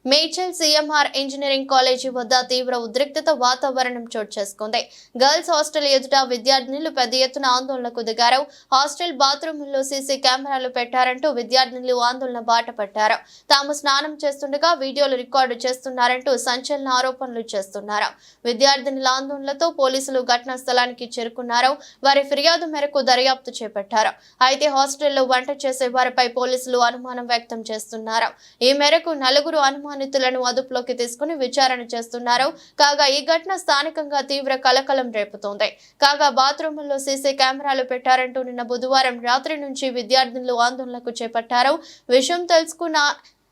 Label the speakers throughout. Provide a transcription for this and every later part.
Speaker 1: Medchal CMR engineering college వద్ద తీవ్ర ఉద్రిక్తత వాతావరణం చోటు చేసుకుంది. గర్ల్స్ హాస్టల్ ఎదుట విద్యార్థినులు పెద్ద ఎత్తున ఆందోళనకు దిగారు. హాస్టల్ బాత్రూముల్లో సీసీ కెమెరాలు పెట్టారంటూ విద్యార్థినులు ఆందోళన బాట పట్టారు. తాము స్నానం చేస్తుండగా వీడియోలు రికార్డు చేస్తున్నారంటూ సంచలన ఆరోపణలు చేస్తున్నారు. విద్యార్థినుల ఆందోళనలతో పోలీసులు ఘటనా స్థలానికి చేరుకున్నారు. వారి ఫిర్యాదు మేరకు దర్యాప్తు చేపట్టారు. అయితే హాస్టల్లో వంట చేసే వారిపై పోలీసులు అనుమానం వ్యక్తం చేస్తున్నారు. ఈ మేరకు నలుగురు అనుమానితులను అదుపులోకి తీసుకుని విచారణ చేస్తున్నారు. కాగా ఈ ఘటన స్థానికంగా తీవ్ర కలకలం రేపుతోంది. కాగా బాత్రూముల్లో సీసీ కెమెరాలు పెట్టారంటూ నిన్న బుధవారం రాత్రి నుంచి విద్యార్థులు ఆందోళనకు చేపట్టారు. విషయం తెలుసుకున్న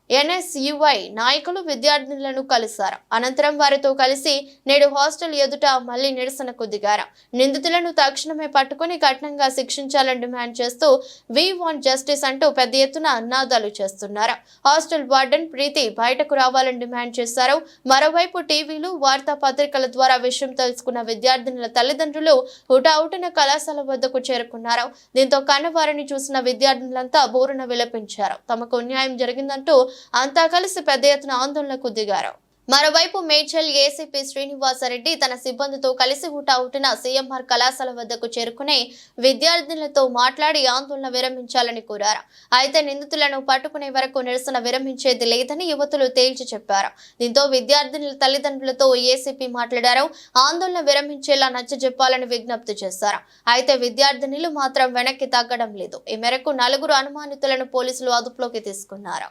Speaker 1: ఎన్ఎస్యుఐ నాయకులు విద్యార్థులను కలిశారు. అనంతరం వారితో కలిసి నేడు హాస్టల్ ఎదుట మళ్లీ నిరసనకు దిగారు. నిందితులను తక్షణమే పట్టుకుని కఠినంగా శిక్షించాలని డిమాండ్ చేస్తూ వి వాంట్ జస్టిస్ అంటూ పెద్ద ఎత్తున నినాదాలు చేస్తున్నారు. హాస్టల్ వార్డెన్ ప్రీతి బయటకు రావాలని డిమాండ్ చేశారు. మరోవైపు టీవీలు వార్తా పత్రికల ద్వారా విషయం తెలుసుకున్న విద్యార్థినుల తల్లిదండ్రులు హుటాహుటిన కళాశాల వద్దకు చేరుకున్నారు. దీంతో కన్నవారిని చూసిన విద్యార్థులంతా బోరున విలపించారు. తమకు న్యాయం జరిగిందంటూ అంతా కలిసి పెద్ద ఎత్తున ఆందోళనకు దిగారు. మరోవైపు మేడ్చల్ ఏసీపీ శ్రీనివాసరెడ్డి తన సిబ్బందితో కలిసి హుటాహుటిన సీఎంఆర్ కళాశాల వద్దకు చేరుకుని విద్యార్థులతో మాట్లాడి ఆందోళన విరమించాలని కోరారు. అయితే నిందితులను పట్టుకునే వరకు నిరసన విరమించేది లేదని యువతులు తేల్చి చెప్పారు. దీంతో విద్యార్థినుల తల్లిదండ్రులతో ఏసీపీ మాట్లాడారు. ఆందోళన విరమించేలా నచ్చజెప్పాలని విజ్ఞప్తి చేశారు. అయితే విద్యార్థినులు మాత్రం వెనక్కి తగ్గడం లేదు. ఈ మేరకు నలుగురు అనుమానితులను పోలీసులు అదుపులోకి తీసుకున్నారు.